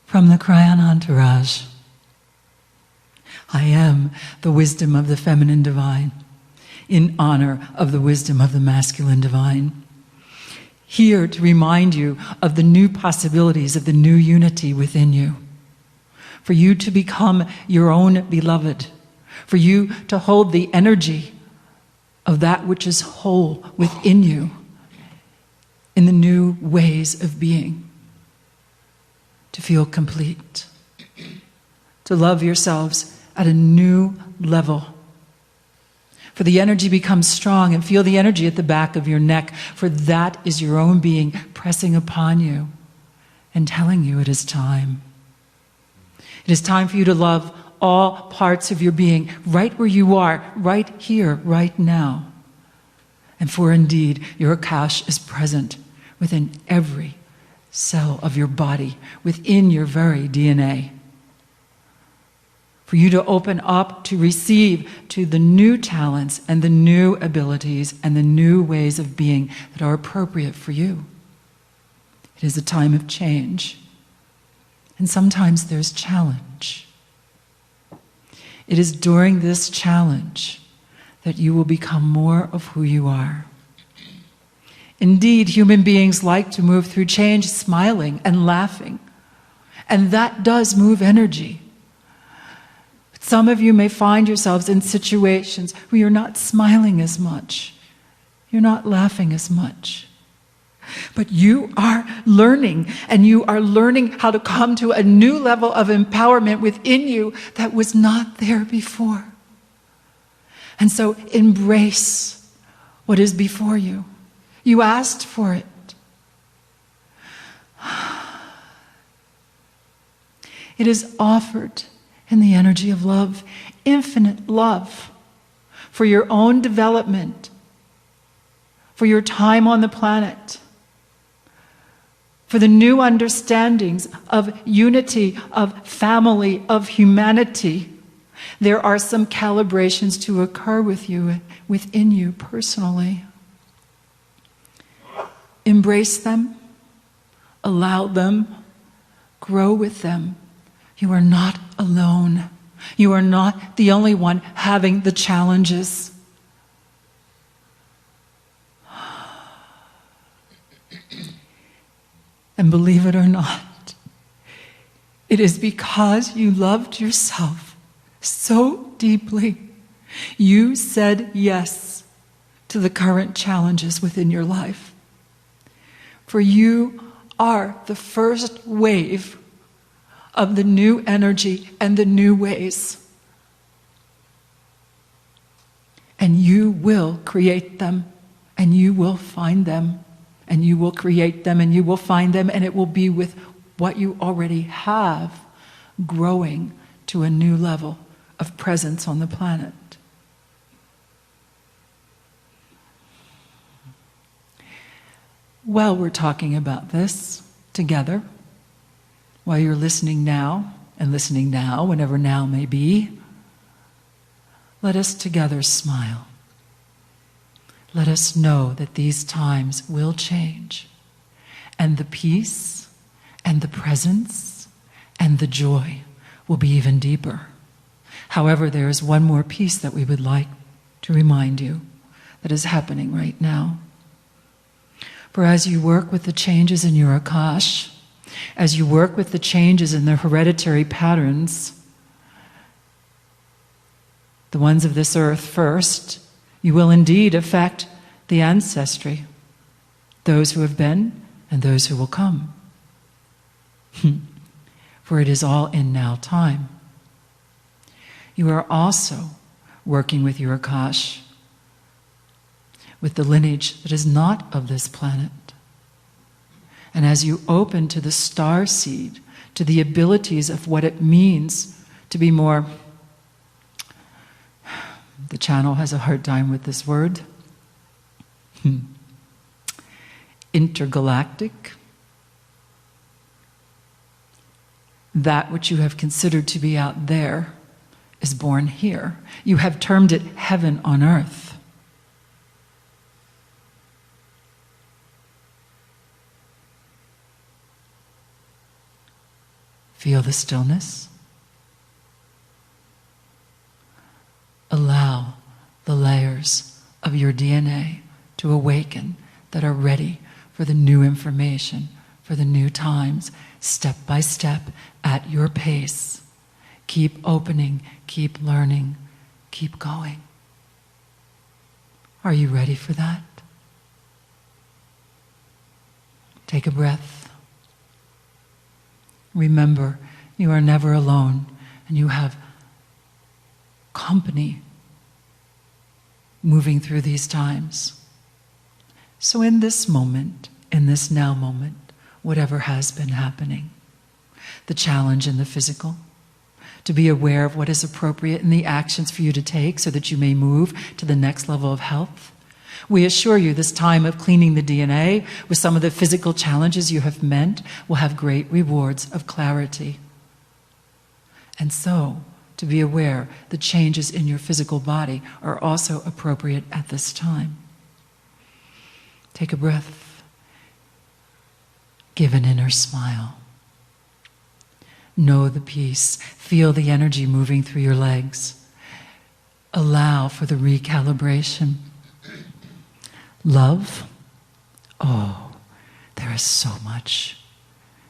From the Kryon entourage. I am the wisdom of the feminine divine, in honor of the wisdom of the masculine divine. Here to remind you of the new possibilities of the new unity within you. For you to become your own beloved. For you to hold the energy of that which is whole within you in the new ways of being. To feel complete. To love yourselves at a new level. For the energy becomes strong, and feel the energy at the back of your neck, for that is your own being pressing upon you and telling you it is time. It is time for you to love all parts of your being, right where you are, right here, right now. And for indeed, your Akash is present within every cell of your body, within your very DNA. For you to open up to receive to the new talents and the new abilities and the new ways of being that are appropriate for you. It is a time of change. And sometimes there's challenge. It is during this challenge that you will become more of who you are. Indeed, human beings like to move through change smiling and laughing. And that does move energy. But some of you may find yourselves in situations where you're not smiling as much. You're not laughing as much. But you are learning, and you are learning how to come to a new level of empowerment within you that was not there before. And so embrace what is before you. You asked for it. It is offered in the energy of love, infinite love, for your own development, for your time on the planet, for the new understandings of unity, of family, of humanity. There are some calibrations to occur with you, within you personally. Embrace them, allow them, grow with them. You are not alone. You are not the only one having the challenges. And believe it or not, it is because you loved yourself so deeply, you said yes to the current challenges within your life. For you are the first wave of the new energy and the new ways. And you will create them, and you will find them, and you will create them, and you will find them, and it will be with what you already have growing to a new level of presence on the planet. While we're talking about this together, while you're listening now, and listening now, whenever now may be, let us together smile. Let us know that these times will change, and the peace, and the presence, and the joy will be even deeper. However, there is one more piece that we would like to remind you that is happening right now. For as you work with the changes in your Akash, as you work with the changes in the hereditary patterns, the ones of this earth first, you will indeed affect the ancestry, those who have been and those who will come. For it is all in now time. You are also working with your Akash, with the lineage that is not of this planet. And as you open to the star seed, to the abilities of what it means to be more, the channel has a hard time with this word, intergalactic, that which you have considered to be out there is born here. You have termed it heaven on earth. Feel the stillness. Allow the layers of your DNA to awaken that are ready for the new information, for the new times, step by step, at your pace. Keep opening, keep learning, keep going. Are you ready for that? Take a breath. Remember, you are never alone, and you have company moving through these times. So in this moment, in this now moment, whatever has been happening, the challenge in the physical, to be aware of what is appropriate in the actions for you to take so that you may move to the next level of health. We assure you this time of cleaning the DNA with some of the physical challenges you have met will have great rewards of clarity. And so, to be aware the changes in your physical body are also appropriate at this time. Take a breath. Give an inner smile. Know the peace. Feel the energy moving through your legs. Allow for the recalibration. Love. Oh, there is so much.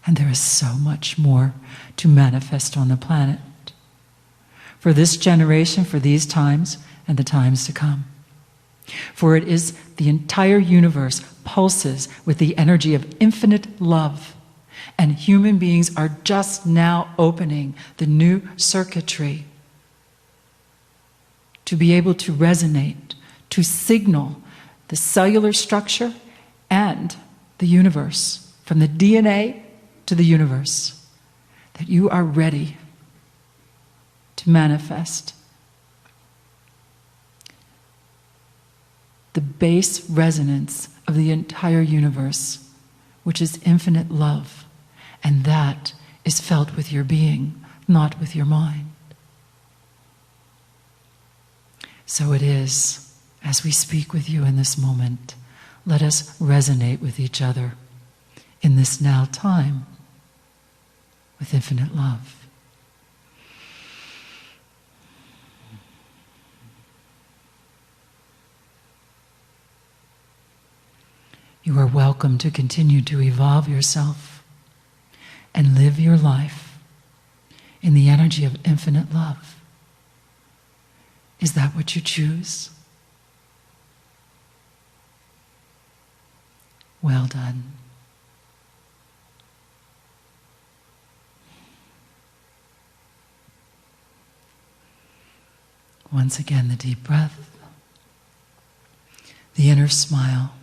And there is so much more to manifest on the planet. For this generation, for these times, and the times to come. For it is the entire universe pulses with the energy of infinite love. And human beings are just now opening the new circuitry to be able to resonate, to signal the cellular structure and the universe, from the DNA to the universe, that you are ready to manifest the base resonance of the entire universe, which is infinite love. And that is felt with your being, not with your mind. So it is, as we speak with you in this moment, let us resonate with each other in this now time with infinite love. You are welcome to continue to evolve yourself and live your life in the energy of infinite love. Is that what you choose? Well done. Once again, the deep breath, the inner smile,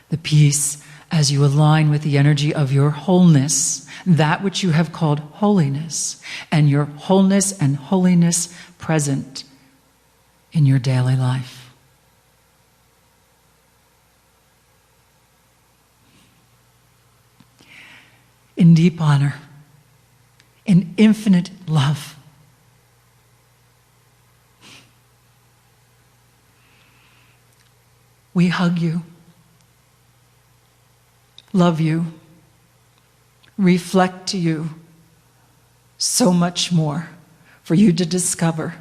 the peace as you align with the energy of your wholeness, that which you have called holiness, and your wholeness and holiness present in your daily life. In deep honor, in infinite love, we hug you, love you, reflect to you so much more for you to discover.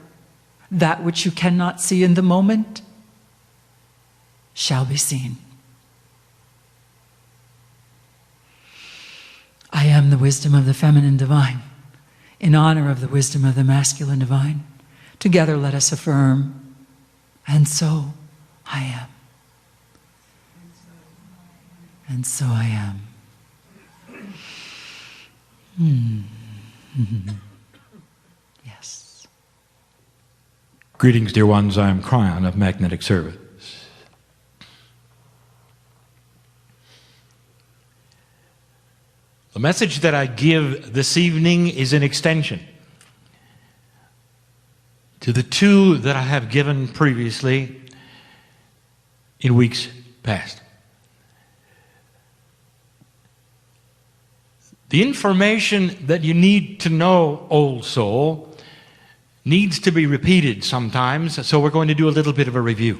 That which you cannot see in the moment shall be seen. I am the wisdom of the feminine divine, in honor of the wisdom of the masculine divine. Together let us affirm, and so I am. And so I am. Yes. Greetings, dear ones. I am Kryon of Magnetic Service. The message that I give this evening is an extension to the two that I have given previously in weeks past. The information that you need to know, old soul, needs to be repeated sometimes, so we're going to do a little bit of a review.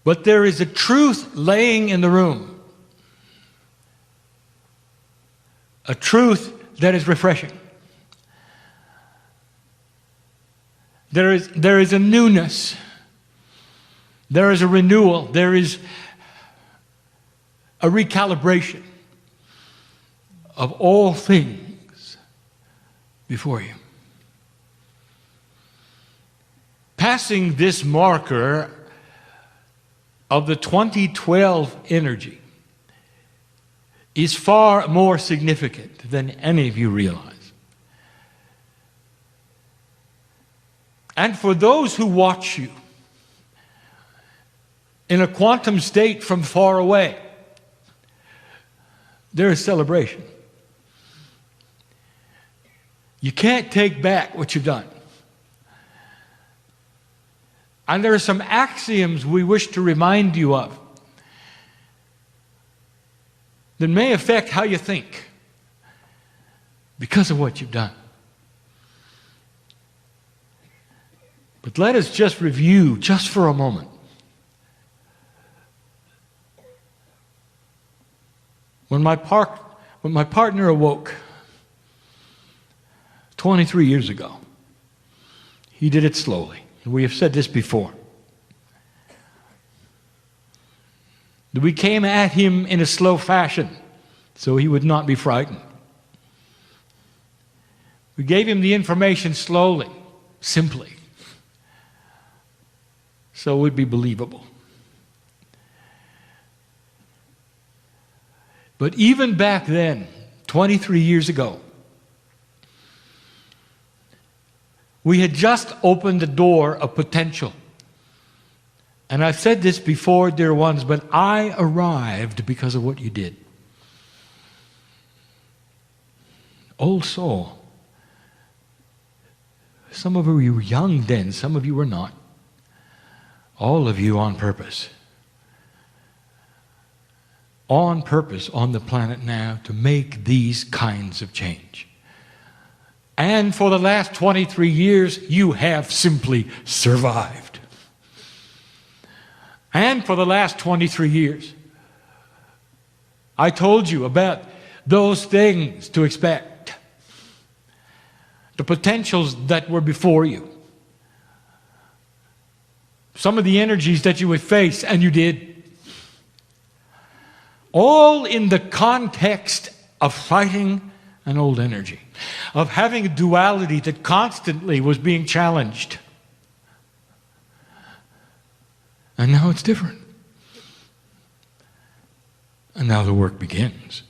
But there is a truth laying in the room a truth that is refreshing. There is a newness. There is a renewal. There is a recalibration of all things before you. Passing this marker of the 2012 energy is far more significant than any of you realize. And for those who watch you in a quantum state from far away, there is celebration. You can't take back what you've done. And there are some axioms we wish to remind you of that may affect how you think because of what you've done. But let us just review, just for a moment, when my partner awoke 23 years ago, he did it slowly. We have said this before. We came at him in a slow fashion so he would not be frightened. We gave him the information slowly, simply, so it would be believable. But even back then, 23 years ago, we had just opened the door of potential. And I've said this before, dear ones, but I arrived because of what you did. Old soul. Some of you were young then, some of you were not. All of you on purpose. On purpose on the planet now to make these kinds of change. And for the last 23 years, you have simply survived. And for the last 23 years, I told you about those things to expect. The potentials that were before you. Some of the energies that you would face, and you did. All in the context of fighting an old energy, of having a duality that constantly was being challenged. And now it's different. And now the work begins.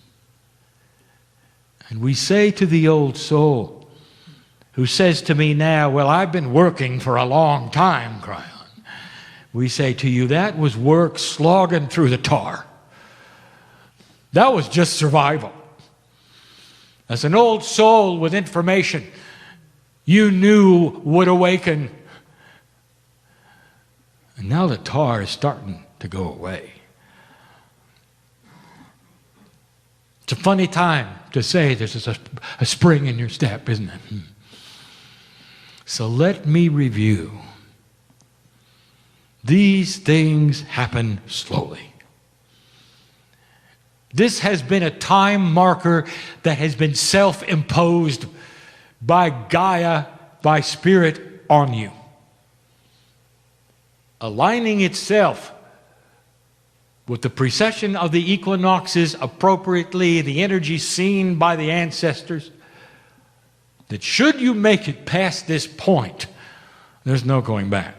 And we say to the old soul, who says to me now, well, I've been working for a long time, Kryon. We say to you, that was work slogging through the tar. That was just survival. As an old soul with information you knew would awaken. And now the tar is starting to go away. It's a funny time to say there's a spring in your step, isn't it? So let me review. These things happen slowly. This has been a time marker that has been self-imposed by Gaia, by Spirit, on you. Aligning itself with the precession of the equinoxes appropriately, the energy seen by the ancestors, that should you make it past this point, there's no going back.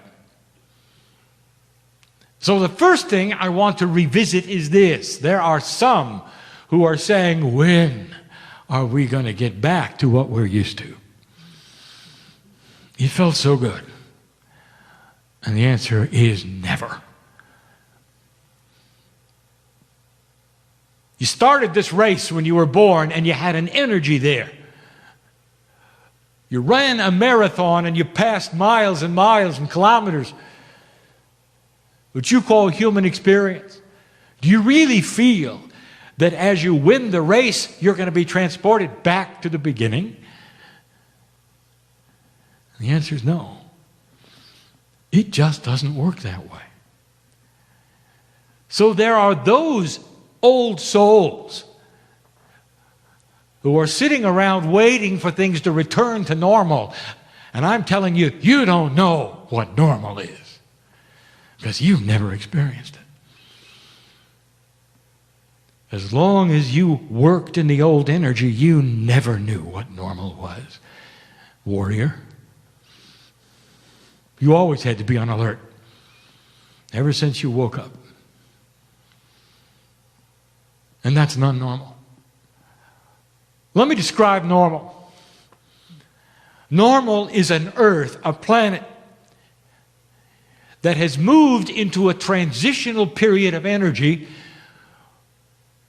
So the first thing I want to revisit is this. There are some who are saying, when are we going to get back to what we're used to? It felt so good. And the answer is never. You started this race when you were born and you had an energy there. You ran a marathon and you passed miles and miles and kilometers, what you call human experience. Do you really feel that as you win the race, you're going to be transported back to the beginning? And the answer is no. It just doesn't work that way. So there are those old souls who are sitting around waiting for things to return to normal. And I'm telling you, you don't know what normal is because you've never experienced it. As long as you worked in the old energy, you never knew what normal was. Warrior, you always had to be on alert ever since you woke up. And that's not normal. Let me describe normal. Normal is an earth, a planet, that has moved into a transitional period of energy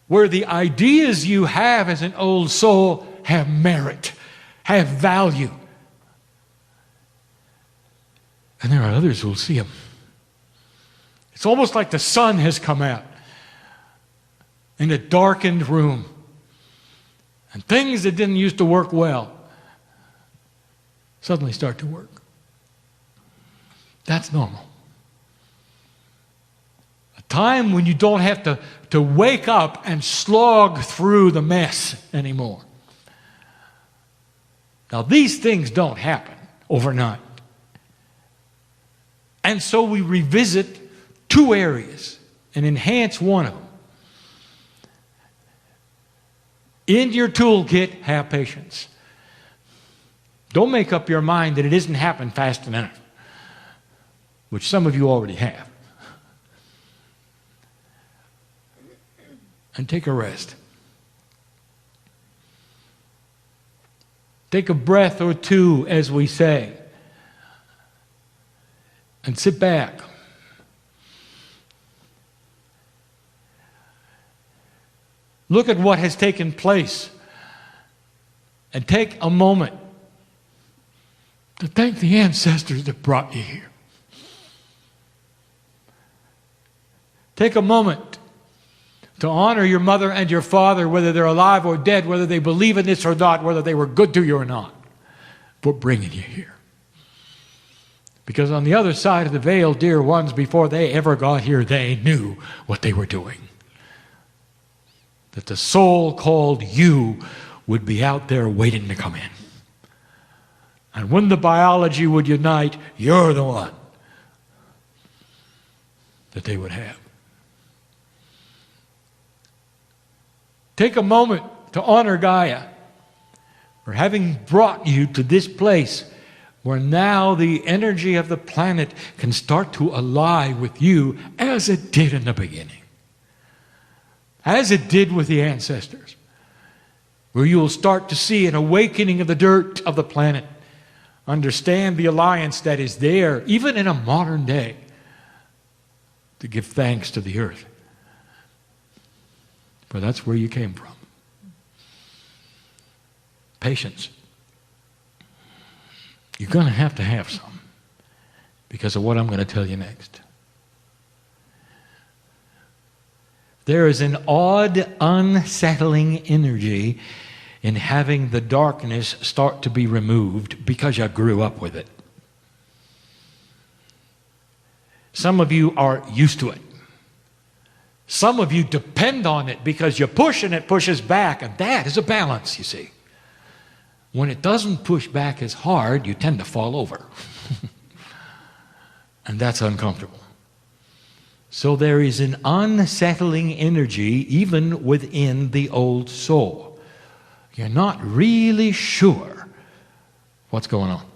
where the ideas you have as an old soul have merit, have value. And there are others who will see them. It's almost like the sun has come out in a darkened room. And things that didn't used to work well suddenly start to work. That's normal. A time when you don't have to wake up and slog through the mess anymore. Now, these things don't happen overnight. And so we revisit two areas and enhance one of them. In your toolkit, have patience. Don't make up your mind that it isn't happening fast enough, which some of you already have. And take a rest. Take a breath or two, as we say, and sit back. Look at what has taken place and take a moment to thank the ancestors that brought you here. Take a moment to honor your mother and your father, whether they're alive or dead, whether they believe in this or not, whether they were good to you or not, for bringing you here. Because on the other side of the veil, dear ones, before they ever got here, they knew what they were doing. That the soul called you would be out there waiting to come in. And when the biology would unite, you're the one that they would have. Take a moment to honor Gaia for having brought you to this place where now the energy of the planet can start to ally with you as it did in the beginning. As it did with the ancestors, where you will start to see an awakening of the dirt of the planet, understand the alliance that is there, even in a modern day, to give thanks to the earth. For that's where you came from. Patience. You're going to have some because of what I'm going to tell you next. There is an odd, unsettling energy in having the darkness start to be removed because you grew up with it. Some of you are used to it. Some of you depend on it because you push and it pushes back, and that is a balance, you see. When it doesn't push back as hard, you tend to fall over. And that's uncomfortable. So there is an unsettling energy even within the old soul. You're not really sure what's going on.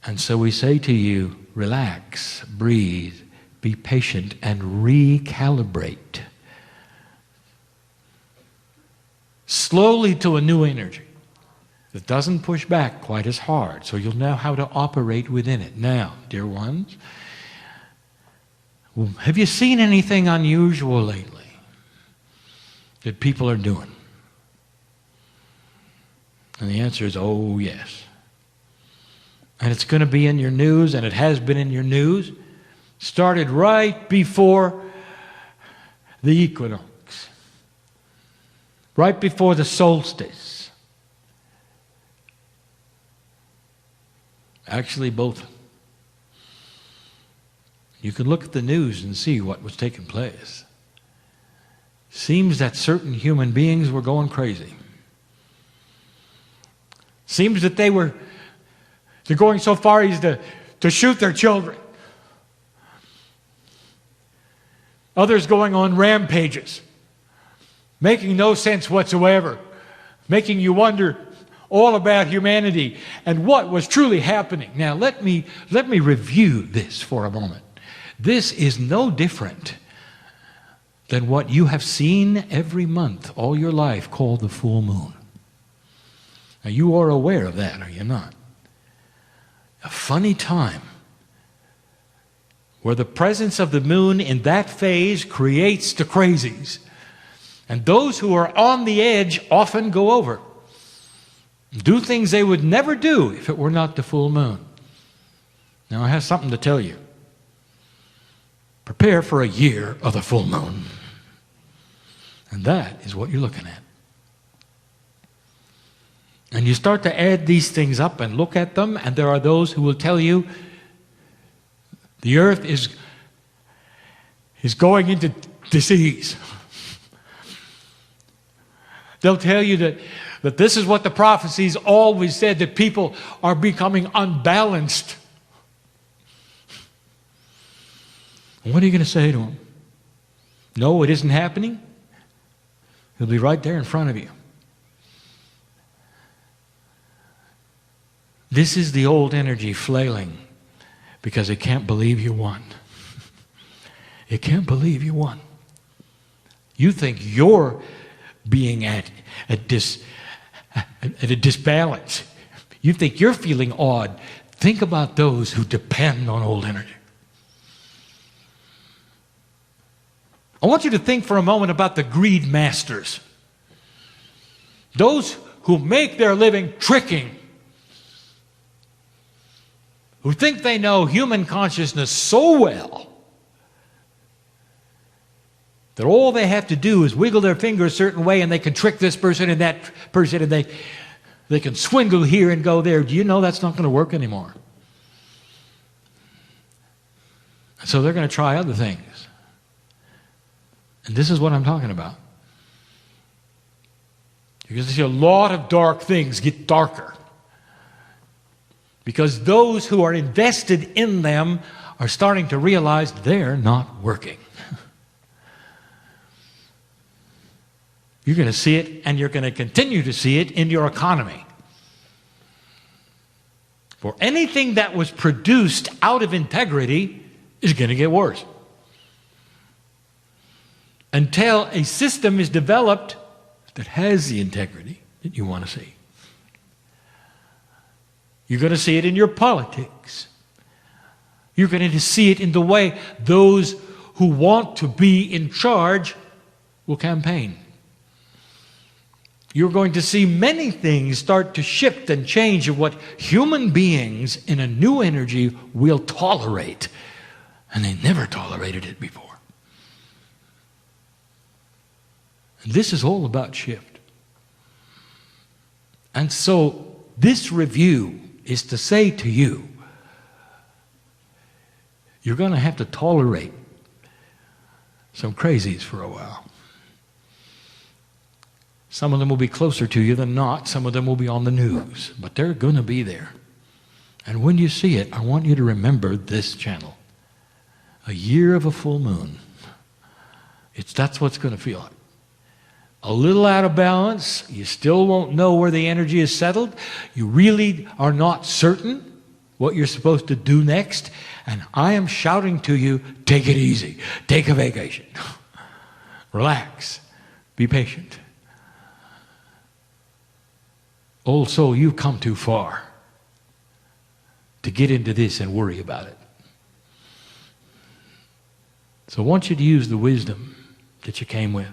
And so we say to you, relax, breathe, be patient, and recalibrate. Slowly to a new energy that doesn't push back quite as hard, so you'll know how to operate within it. Now, dear ones, have you seen anything unusual lately that people are doing? And the answer is, oh, yes. And it's going to be in your news, and it has been in your news. Started right before the equinox, right before the solstice. Actually, both. You can look at the news and see what was taking place. Seems that certain human beings were going crazy. Seems that they're going so far as to shoot their children. Others going on rampages, making no sense whatsoever, making you wonder all about humanity and what was truly happening. Now, let me review this for a moment. This is no different than what you have seen every month all your life called the full moon. Now, you are aware of that, are you not? A funny time where the presence of the moon in that phase creates the crazies. And those who are on the edge often go over. Do things they would never do if it were not the full moon. Now, I have something to tell you. Prepare for a year of the full moon. And that is what you're looking at. And you start to add these things up and look at them, and there are those who will tell you the earth is going into disease. They'll tell you that this is what the prophecies always said, that people are becoming unbalanced. And what are you going to say to them? No, it isn't happening. It'll be right there in front of you. This is the old energy flailing because it can't believe you won. It can't believe you won. You think you're being at a disbalance. You think you're feeling odd. Think about those who depend on old energy. I want you to think for a moment about the greed masters. Those who make their living tricking. Who think they know human consciousness so well that all they have to do is wiggle their finger a certain way and they can trick this person and that person and they can swindle here and go there. Do you know that's not going to work anymore? So they're going to try other things. And this is what I'm talking about. You're going to see a lot of dark things get darker. Because those who are invested in them are starting to realize they're not working. You're going to see it, and you're going to continue to see it in your economy. For anything that was produced out of integrity is going to get worse. Until a system is developed that has the integrity that you want to see. You're going to see it in your politics. You're going to see it in the way those who want to be in charge will campaign. You're going to see many things start to shift and change of what human beings in a new energy will tolerate. And they never tolerated it before. And this is all about shift. And so this review is to say to you, you're going to have to tolerate some crazies for a while. Some of them will be closer to you than not. Some of them will be on the news. But they're going to be there. And when you see it, I want you to remember this channel. A year of a full moon. That's what it's going to feel like. A little out of balance. You still won't know where the energy is settled. You really are not certain what you're supposed to do next. And I am shouting to you, take it easy. Take a vacation. Relax. Be patient. Old soul, you've come too far to get into this and worry about it. So I want you to use the wisdom that you came with.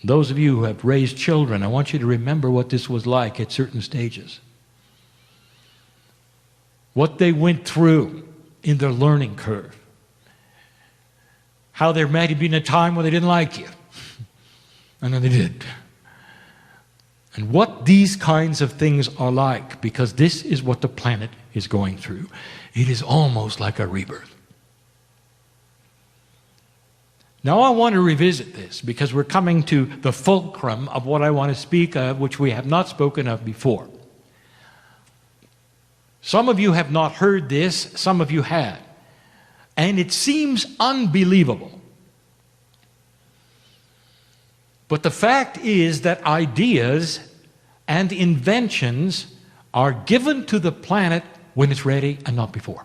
Those of you who have raised children, I want you to remember what this was like at certain stages. What they went through in their learning curve. How there might have been a time when they didn't like you. And then they did. And what these kinds of things are like, because this is what the planet is going through. It is almost like a rebirth. Now I want to revisit this because we're coming to the fulcrum of what I want to speak of, which we have not spoken of before. Some of you have not heard this, some of you have. And it seems unbelievable. But the fact is that ideas and inventions are given to the planet when it's ready and not before.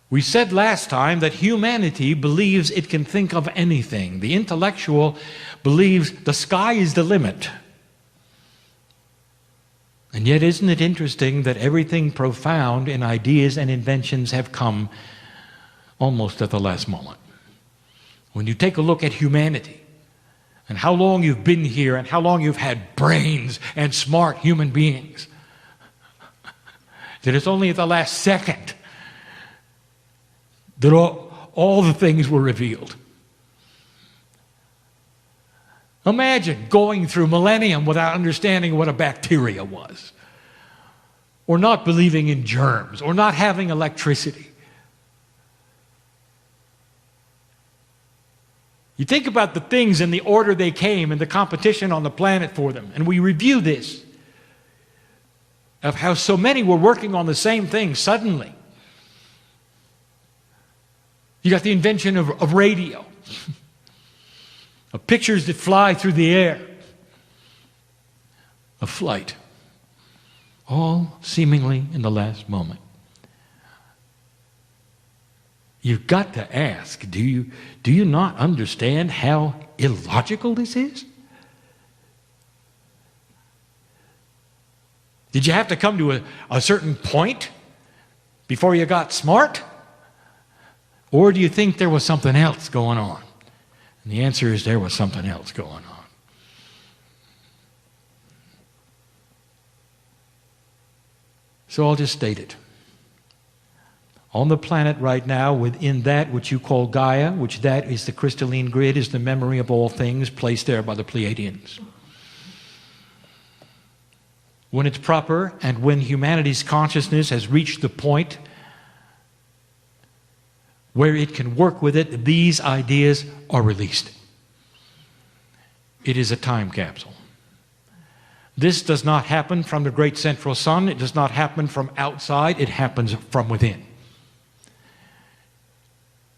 We said last time that humanity believes it can think of anything. The intellectual believes the sky is the limit. And yet, isn't it interesting that everything profound in ideas and inventions have come almost at the last moment? When you take a look at humanity and how long you've been here and how long you've had brains and smart human beings, that it's only at the last second that all the things were revealed. Imagine going through millennium without understanding what a bacteria was, or not believing in germs, or not having electricity. You think about the things in the order they came and the competition on the planet for them, and we review this, of how so many were working on the same thing suddenly. You got the invention of radio, of pictures that fly through the air, of flight, all seemingly in the last moment. You've got to ask, do you not understand how illogical this is? Did you have to come to a certain point before you got smart? Or do you think there was something else going on? And the answer is there was something else going on. So I'll just state it. On the planet right now, within that which you call Gaia, which that is the crystalline grid, is the memory of all things placed there by the Pleiadians. When it's proper and when humanity's consciousness has reached the point where it can work with it, these ideas are released. It is a time capsule. This does not happen from the great central sun. It does not happen from outside. It happens from within.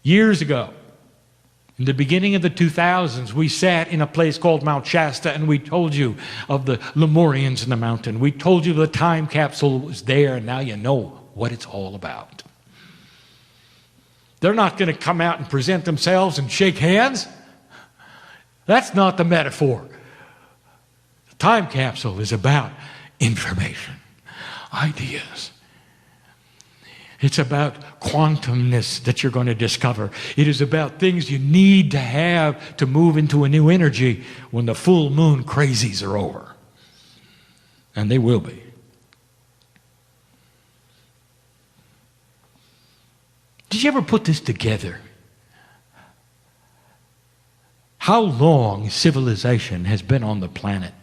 Years ago, in the beginning of the 2000s, we sat in a place called Mount Shasta and we told you of the Lemurians in the mountain. We told you the time capsule was there, and now you know what it's all about. They're not going to come out and present themselves and shake hands. That's not the metaphor. The time capsule is about information, ideas. It's about quantumness that you're going to discover. It is about things you need to have to move into a new energy when the full moon crazies are over. And they will be. Did you ever put this together? How long civilization has been on the planet?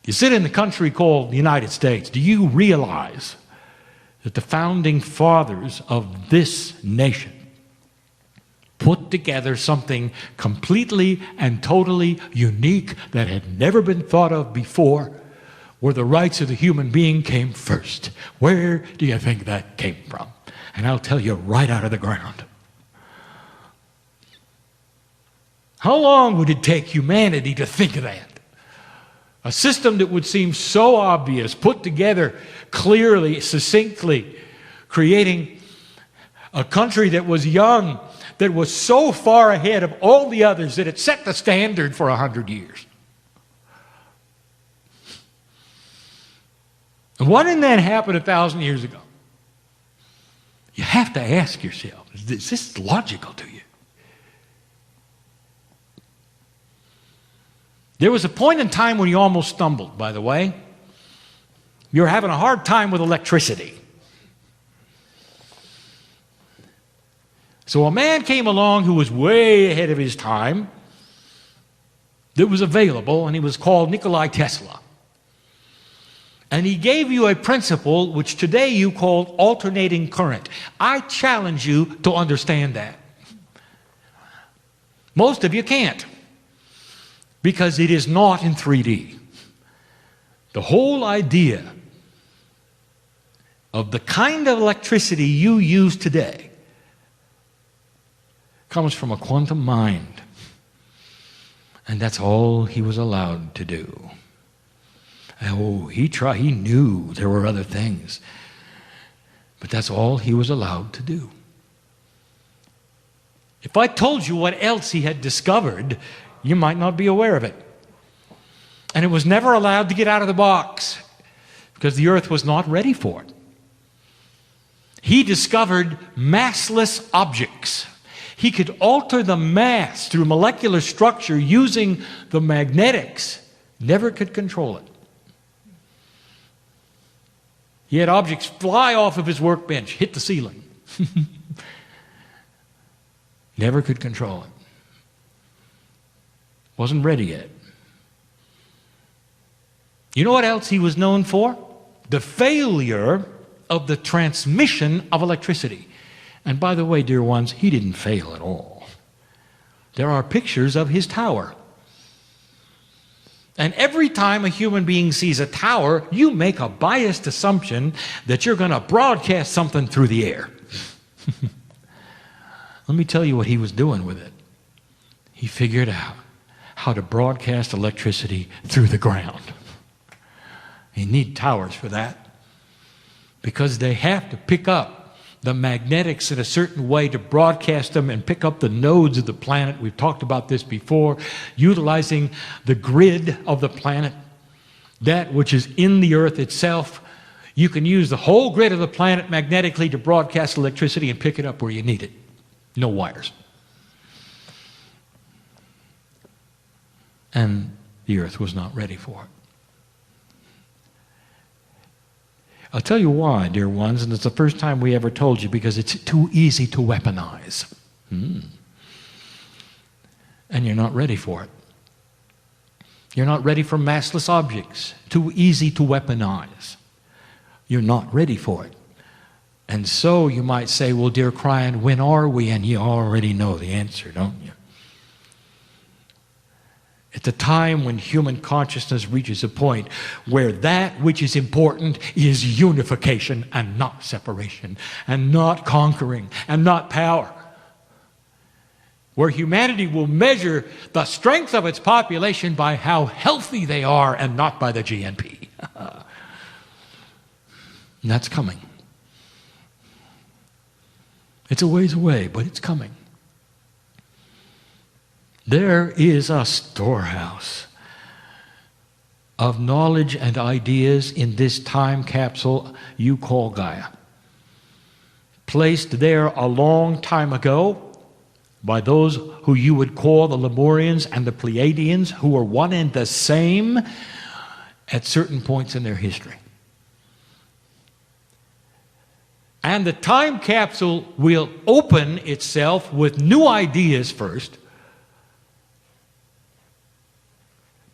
You sit in the country called the United States. Do you realize that the founding fathers of this nation put together something completely and totally unique that had never been thought of before, where the rights of the human being came first? Where do you think that came from? And I'll tell you, right out of the ground. How long would it take humanity to think of that? A system that would seem so obvious, put together clearly, succinctly, creating a country that was young, that was so far ahead of all the others that it set the standard for 100 years. And why didn't that happen 1,000 years ago? You have to ask yourself, is this logical to you? There was a point in time when you almost stumbled, by the way. You were having a hard time with electricity. So a man came along who was way ahead of his time, that was available, and he was called Nikola Tesla. And he gave you a principle which today you call alternating current. I challenge you to understand that. Most of you can't, because it is not in 3D. The whole idea of the kind of electricity you use today comes from a quantum mind. And that's all he was allowed to do. Oh, he knew there were other things. But that's all he was allowed to do. If I told you what else he had discovered, you might not be aware of it. And it was never allowed to get out of the box because the earth was not ready for it. He discovered massless objects. He could alter the mass through molecular structure using the magnetics. Never could control it. He had objects fly off of his workbench, hit the ceiling. Never could control it. Wasn't ready yet. You know what else he was known for? The failure of the transmission of electricity. And by the way, dear ones, he didn't fail at all. There are pictures of his tower. And every time a human being sees a tower, you make a biased assumption that you're going to broadcast something through the air. Let me tell you what he was doing with it. He figured out how to broadcast electricity through the ground. You need towers for that, because they have to pick up the magnetics in a certain way to broadcast them and pick up the nodes of the planet. We've talked about this before, utilizing the grid of the planet, that which is in the earth itself. You can use the whole grid of the planet magnetically to broadcast electricity and pick it up where you need it. No wires. And the earth was not ready for it. I'll tell you why, dear ones, and it's the first time we ever told you, because it's too easy to weaponize. And you're not ready for it. You're not ready for massless objects. Too easy to weaponize. You're not ready for it. And so you might say, well, dear Kryon, when are we? And you already know the answer, don't you? At the time when human consciousness reaches a point where that which is important is unification and not separation, and not conquering and not power. Where humanity will measure the strength of its population by how healthy they are and not by the GNP. And that's coming. It's a ways away, but it's coming. There is a storehouse of knowledge and ideas in this time capsule you call Gaia. Placed there a long time ago by those who you would call the Lemurians and the Pleiadians, who were one and the same at certain points in their history. And the time capsule will open itself with new ideas first,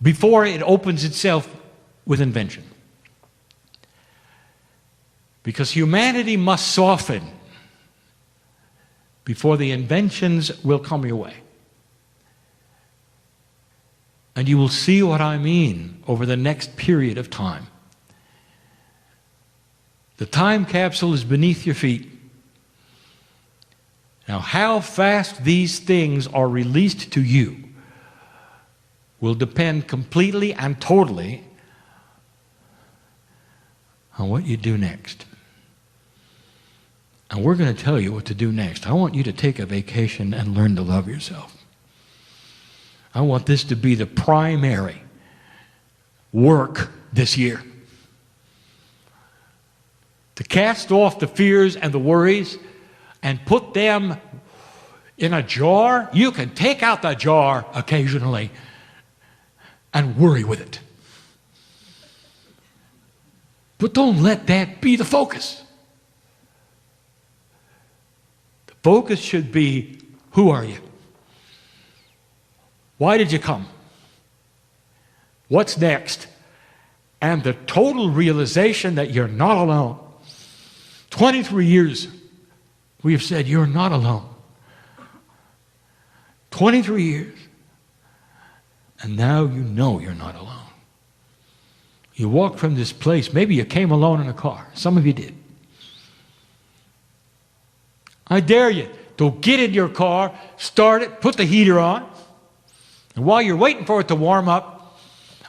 before it opens itself with invention. Because humanity must soften before the inventions will come your way. And you will see what I mean over the next period of time. The time capsule is beneath your feet. Now, how fast these things are released to you will depend completely and totally on what you do next. And we're going to tell you what to do next. I want you to take a vacation and learn to love yourself. I want this to be the primary work this year. To cast off the fears and the worries and put them in a jar. You can take out the jar occasionally and worry with it. But don't let that be the focus. The focus should be, who are you? Why did you come? What's next? and the total realization that you're not alone. 23 years we have said you're not alone. 23 years. And now you know you're not alone. You walked from this place. Maybe you came alone in a car. Some of you did. I dare you to get in your car, start it, put the heater on, and while you're waiting for it to warm up,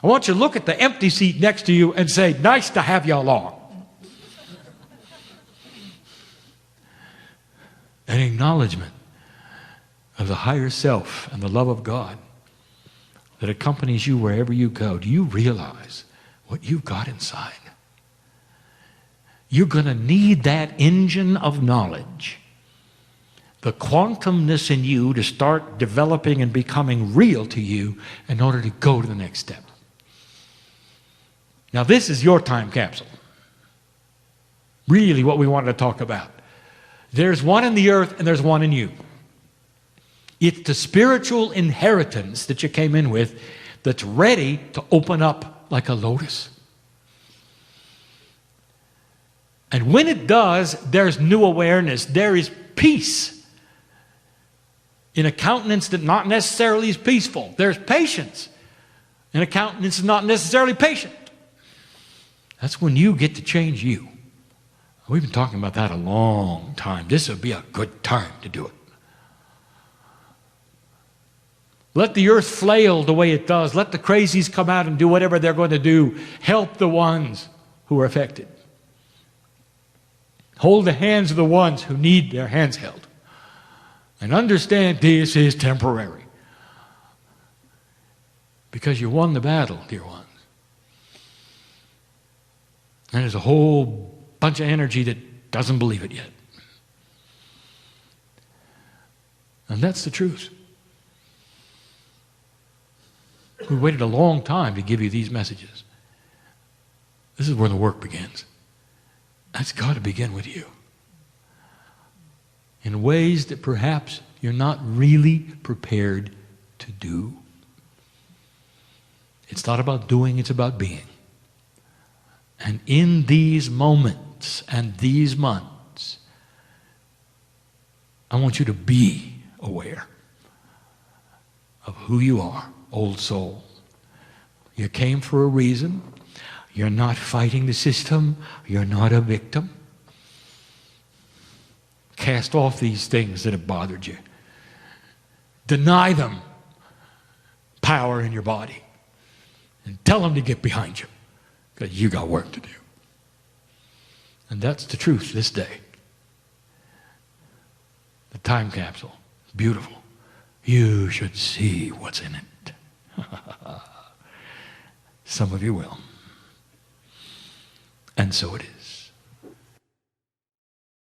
I want you to look at the empty seat next to you and say, nice to have you along. An acknowledgement of the higher self and the love of God that accompanies you wherever you go. Do you realize what you've got inside? You're going to need that engine of knowledge, the quantumness in you, to start developing and becoming real to you in order to go to the next step. Now, this is your time capsule. Really what we wanted to talk about. There's one in the earth and there's one in you. It's the spiritual inheritance that you came in with that's ready to open up like a lotus. And when it does, there's new awareness. There is peace in a countenance that not necessarily is peaceful. There's patience in a countenance that's not necessarily patient. That's when you get to change you. We've been talking about that a long time. This would be a good time to do it. Let the earth flail the way it does. Let the crazies come out and do whatever they're going to do. Help the ones who are affected. Hold the hands of the ones who need their hands held. And understand this is temporary. Because you won the battle, dear ones. And there's a whole bunch of energy that doesn't believe it yet. And that's the truth. We waited a long time to give you these messages. This is where the work begins. That's got to begin with you. In ways that perhaps you're not really prepared to do. It's not about doing, it's about being. And in these moments and these months, I want you to be aware of who you are, old soul. You came for a reason. You're not fighting the system. You're not a victim. Cast off these things that have bothered you. Deny them power in your body. And tell them to get behind you. Because you got work to do. And that's the truth this day. The time capsule. Beautiful. You should see what's in it. Some of you will. And so it is.